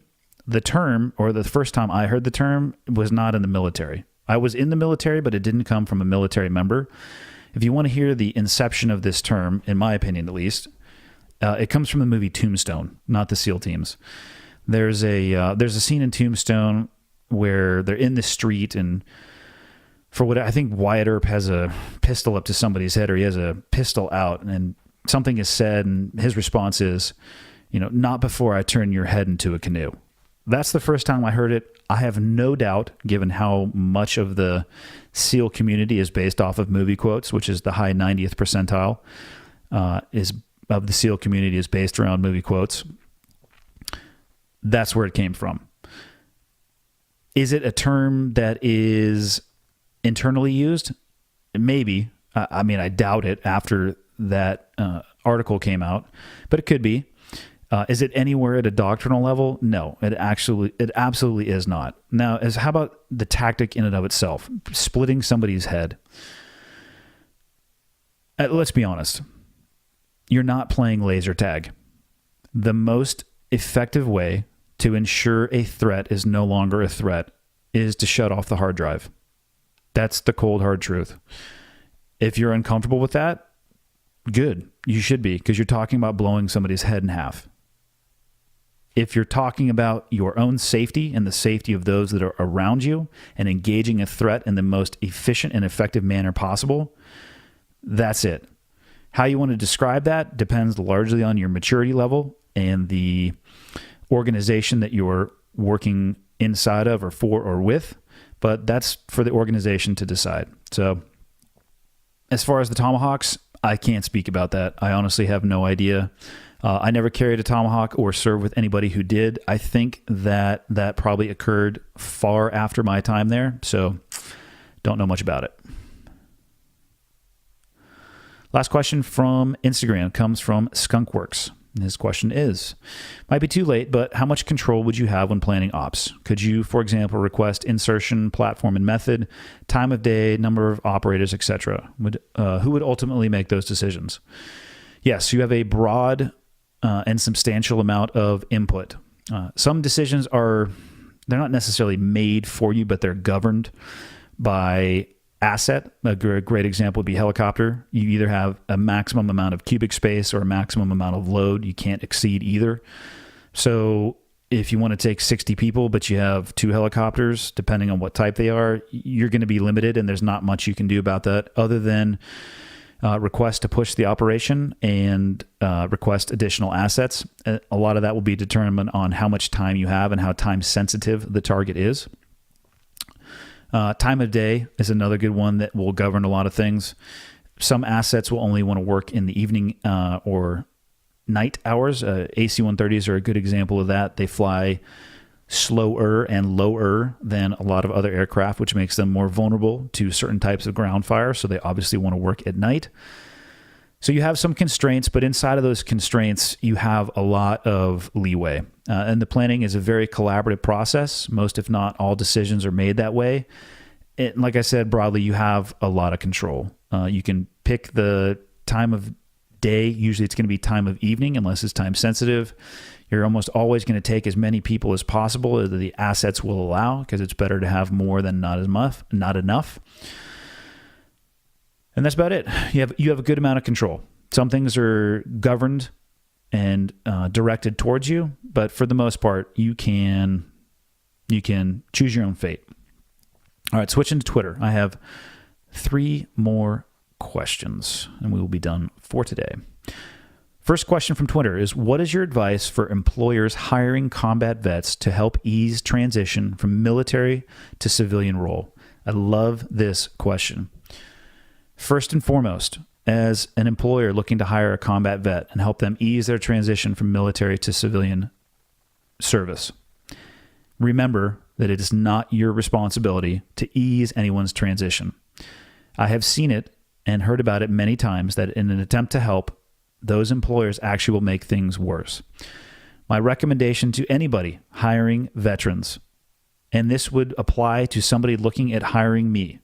The term, or the first time I heard the term, was not in the military. I was in the military, but it didn't come from a military member. If you want to hear the inception of this term, in my opinion at least, it comes from the movie Tombstone, not the SEAL teams. There's a scene in Tombstone where they're in the street, and for what I think Wyatt Earp has a pistol up to somebody's head, or he has a pistol out, and something is said, and his response is, not before I turn your head into a canoe. That's the first time I heard it. I have no doubt, given how much of the SEAL community is based off of movie quotes, which is the high 90th percentile, of the SEAL community is based around movie quotes. That's where it came from. Is it a term that is internally used? Maybe. I doubt it after that article came out, but it could be. Is it anywhere at a doctrinal level? No, it absolutely is not. Now, how about the tactic in and of itself? Splitting somebody's head. Let's be honest. You're not playing laser tag. The most effective way to ensure a threat is no longer a threat is to shut off the hard drive. That's the cold, hard truth. If you're uncomfortable with that, good. You should be, because you're talking about blowing somebody's head in half. If you're talking about your own safety and the safety of those that are around you and engaging a threat in the most efficient and effective manner possible, that's it. How you want to describe that depends largely on your maturity level and the organization that you're working inside of or for or with, but that's for the organization to decide. So as far as the tomahawks, I can't speak about that. I honestly have no idea. I never carried a tomahawk or served with anybody who did. I think that probably occurred far after my time there, so don't know much about it. Last question from Instagram comes from Skunkworks. His question is, might be too late, but how much control would you have when planning ops? Could you, for example, request insertion, platform and method, time of day, number of operators, etc.? Who would ultimately make those decisions? Yes, you have a broad and substantial amount of input. Some decisions they're not necessarily made for you, but they're governed by asset. A great example would be helicopter. You either have a maximum amount of cubic space or a maximum amount of load. You can't exceed either. So if you want to take 60 people, but you have 2 helicopters, depending on what type they are, you're going to be limited, and there's not much you can do about that other than request to push the operation and request additional assets. A lot of that will be determined on how much time you have and how time sensitive the target is. Time of day is another good one that will govern a lot of things. Some assets will only want to work in the evening or night hours. AC-130s are a good example of that. They fly slower and lower than a lot of other aircraft, which makes them more vulnerable to certain types of ground fire. So they obviously want to work at night. So you have some constraints, but inside of those constraints, you have a lot of leeway. And the planning is a very collaborative process. Most, if not all, decisions are made that way. And like I said, broadly, you have a lot of control. You can pick the time of day. Usually it's going to be time of evening, unless it's time sensitive. You're almost always going to take as many people as possible as the assets will allow, because it's better to have more than not enough. And that's about it. You have a good amount of control. Some things are governed and directed towards you, but for the most part, you can choose your own fate. All right, switching to Twitter. I have 3 more questions, and we will be done for today. First question from Twitter is, what is your advice for employers hiring combat vets to help ease transition from military to civilian role? I love this question. First and foremost, as an employer looking to hire a combat vet and help them ease their transition from military to civilian service, remember that it is not your responsibility to ease anyone's transition. I have seen it and heard about it many times that in an attempt to help, those employers actually will make things worse. My recommendation to anybody hiring veterans, and this would apply to somebody looking at hiring me,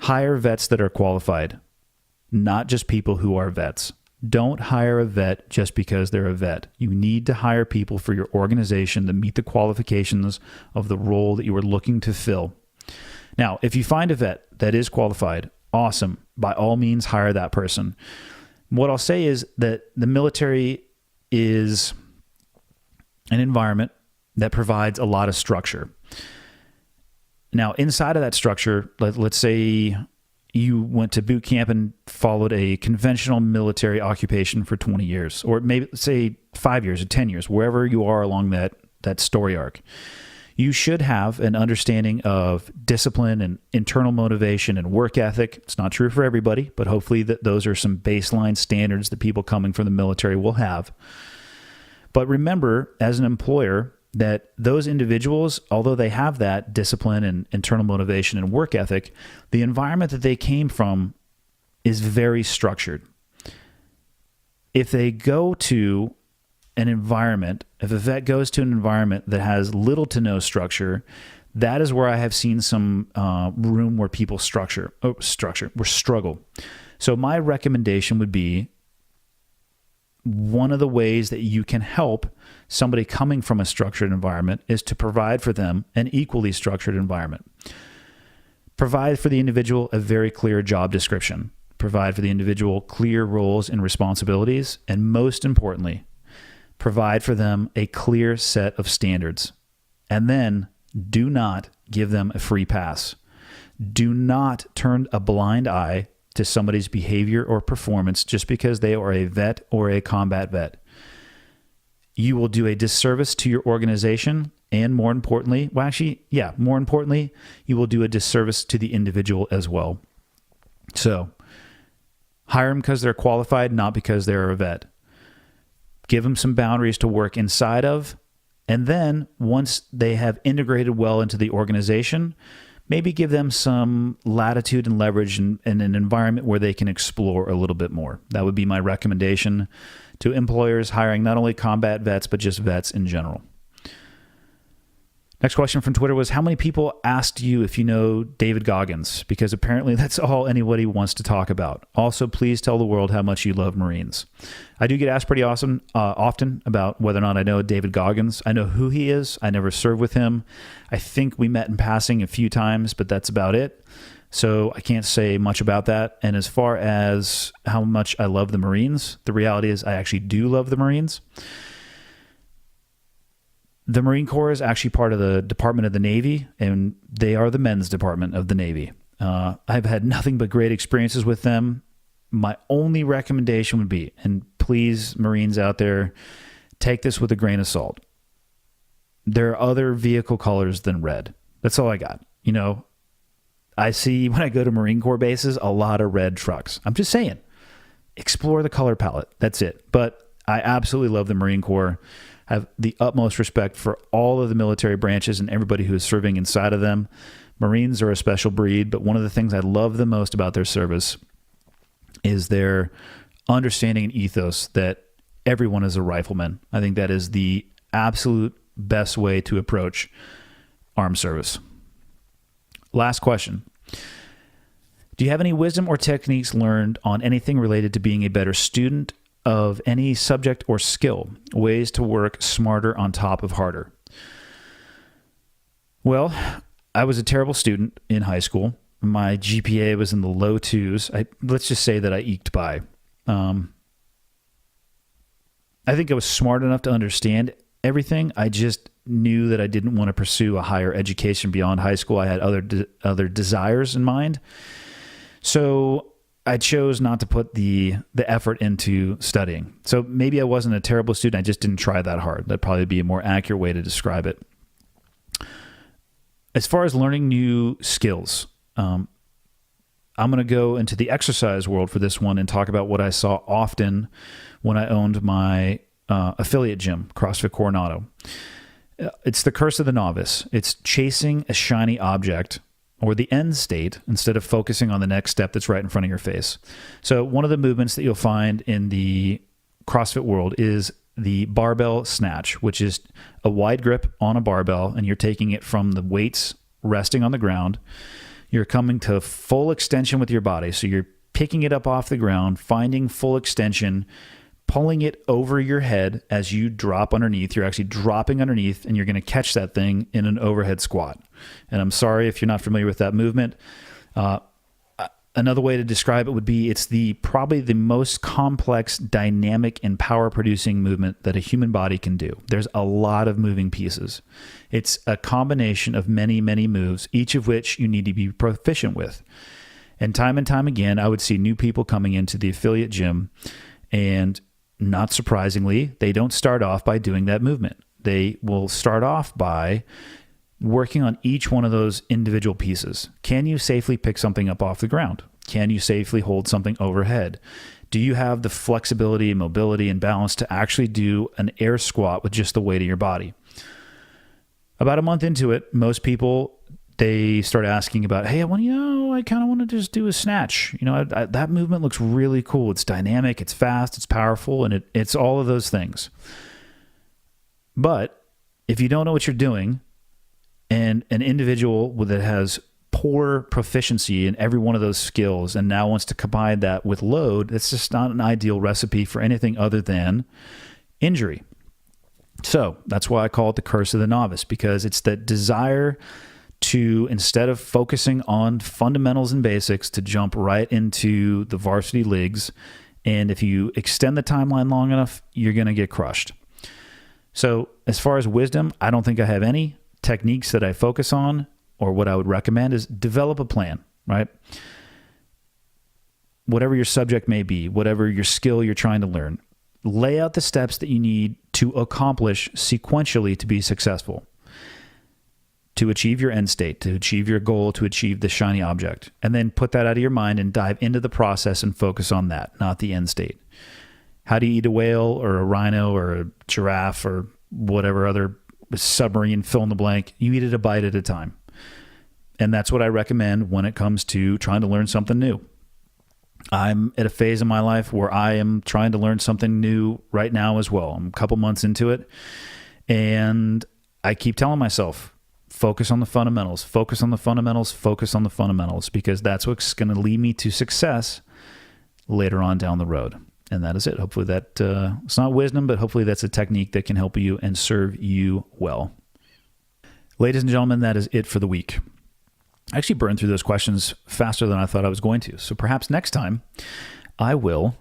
hire vets that are qualified, not just people who are vets. Don't hire a vet just because they're a vet. You need to hire people for your organization that meet the qualifications of the role that you are looking to fill. Now, if you find a vet that is qualified, awesome. By all means, hire that person. What I'll say is that the military is an environment that provides a lot of structure. Now, inside of that structure, let's say you went to boot camp and followed a conventional military occupation for 20 years, or maybe say 5 years or 10 years, wherever you are along that story arc. You should have an understanding of discipline and internal motivation and work ethic. It's not true for everybody, but hopefully those are some baseline standards that people coming from the military will have. But remember, as an employer, that those individuals, although they have that discipline and internal motivation and work ethic, the environment that they came from is very structured. If they go to an environment, if a vet goes to an environment that has little to no structure, that is where I have seen some room where people struggle. So my recommendation would be, one of the ways that you can help somebody coming from a structured environment is to provide for them an equally structured environment. Provide for the individual a very clear job description. Provide for the individual clear roles and responsibilities. And most importantly, provide for them a clear set of standards. And then do not give them a free pass. Do not turn a blind eye to somebody's behavior or performance just because they are a vet or a combat vet. You will do a disservice to your organization, and more importantly, you will do a disservice to the individual as well. So, hire them because they're qualified, not because they're a vet. Give them some boundaries to work inside of, and then once they have integrated well into the organization, maybe give them some latitude and leverage in an environment where they can explore a little bit more. That would be my recommendation to employers hiring not only combat vets, but just vets in general. Next question from Twitter was, how many people asked you if you know David Goggins? Because apparently that's all anybody wants to talk about. Also, please tell the world how much you love Marines. I do get asked pretty often about whether or not I know David Goggins. I know who he is. I never served with him. I think we met in passing a few times, but that's about it. So I can't say much about that. And as far as how much I love the Marines, the reality is I actually do love the Marines. The Marine Corps is actually part of the Department of the Navy, and they are the men's department of the Navy. I've had nothing but great experiences with them. My only recommendation would be, and please, Marines out there, take this with a grain of salt. There are other vehicle colors than red. That's all I got. You know, I see when I go to Marine Corps bases, a lot of red trucks. I'm just saying, explore the color palette. That's it. But I absolutely love the Marine Corps. I have the utmost respect for all of the military branches and everybody who is serving inside of them. Marines are a special breed, but one of the things I love the most about their service is their understanding and ethos that everyone is a rifleman. I think that is the absolute best way to approach armed service. Last question. Do you have any wisdom or techniques learned on anything related to being a better student of any subject or skill? Ways to work smarter on top of harder? Well, I was a terrible student in high school. My GPA was in the low twos. Let's just say that I eked by. I think I was smart enough to understand everything. I just knew that I didn't want to pursue a higher education beyond high school. I had other desires in mind. So I chose not to put the effort into studying. So maybe I wasn't a terrible student. I just didn't try that hard. That'd probably be a more accurate way to describe it. As far as learning new skills, I'm going to go into the exercise world for this one and talk about what I saw often when I owned my affiliate gym, CrossFit Coronado. It's the curse of the novice. It's chasing a shiny object or the end state instead of focusing on the next step that's right in front of your face. So one of the movements that you'll find in the CrossFit world is the barbell snatch, which is a wide grip on a barbell, and you're taking it from the weights resting on the ground. You're coming to full extension with your body. So you're picking it up off the ground, finding full extension, pulling it over your head as you drop underneath. You're actually dropping underneath, and you're going to catch that thing in an overhead squat. And I'm sorry if you're not familiar with that movement. Another way to describe it would be it's probably the most complex, dynamic, and power-producing movement that a human body can do. There's a lot of moving pieces. It's a combination of many, many moves, each of which you need to be proficient with. And time again, I would see new people coming into the affiliate gym, and not surprisingly, they don't start off by doing that movement. They will start off by working on each one of those individual pieces. Can you safely pick something up off the ground? Can you safely hold something overhead? Do you have the flexibility, mobility, and balance to actually do an air squat with just the weight of your body? About a month into it, most people, they start asking about, hey, I kind of want to just do a snatch. That movement looks really cool. It's dynamic, it's fast, it's powerful, and it's all of those things. But if you don't know what you're doing, and an individual that has poor proficiency in every one of those skills and now wants to combine that with load, that's just not an ideal recipe for anything other than injury. So that's why I call it the curse of the novice, because it's that desire to, instead of focusing on fundamentals and basics, to jump right into the varsity leagues. And if you extend the timeline long enough, you're going to get crushed. So as far as wisdom, I don't think I have any. Techniques that I focus on, or what I would recommend, is develop a plan, right? Whatever your subject may be, whatever your skill you're trying to learn, lay out the steps that you need to accomplish sequentially to be successful, to achieve your end state, to achieve your goal, to achieve the shiny object, and then put that out of your mind and dive into the process and focus on that, not the end state. How do you eat a whale or a rhino or a giraffe or whatever other submarine, fill in the blank? You eat it a bite at a time. And that's what I recommend when it comes to trying to learn something new. I'm at a phase in my life where I am trying to learn something new right now as well. I'm a couple months into it, and I keep telling myself, focus on the fundamentals, focus on the fundamentals, focus on the fundamentals, because that's what's going to lead me to success later on down the road. And that is it. Hopefully that it's not wisdom, but hopefully that's a technique that can help you and serve you well. Ladies and gentlemen, that is it for the week. I actually burned through those questions faster than I thought I was going to. So perhaps next time I will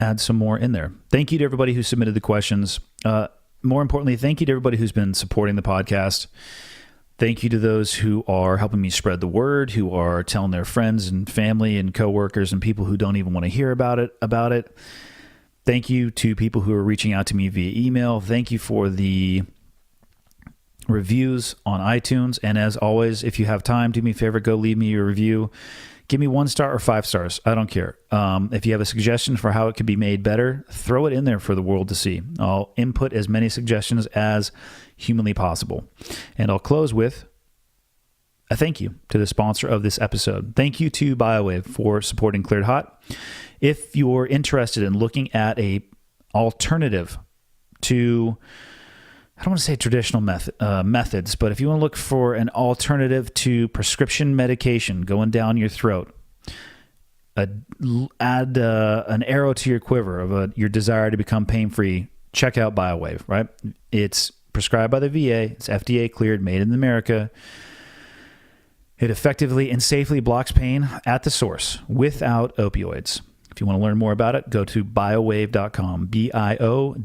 add some more in there. Thank you to everybody who submitted the questions. More importantly, thank you to everybody who's been supporting the podcast. Thank you to those who are helping me spread the word, who are telling their friends and family and coworkers and people who don't even want to hear about it. Thank you to people who are reaching out to me via email. Thank you for the reviews on iTunes. And as always, if you have time, do me a favor, go leave me a review. Give me 1 star or 5 stars. I don't care. If you have a suggestion for how it could be made better, throw it in there for the world to see. I'll input as many suggestions as humanly possible. And I'll close with a thank you to the sponsor of this episode. Thank you to BioWave for supporting Cleared Hot. If you're interested in looking at a alternative to, I don't want to say traditional methods, but if you want to look for an alternative to prescription medication going down your throat, add an arrow to your quiver of your desire to become pain-free, check out BioWave, right? It's prescribed by the VA. It's FDA cleared, made in America. It effectively and safely blocks pain at the source without opioids. If you want to learn more about it, go to biowave.com, BIOWAVE.com.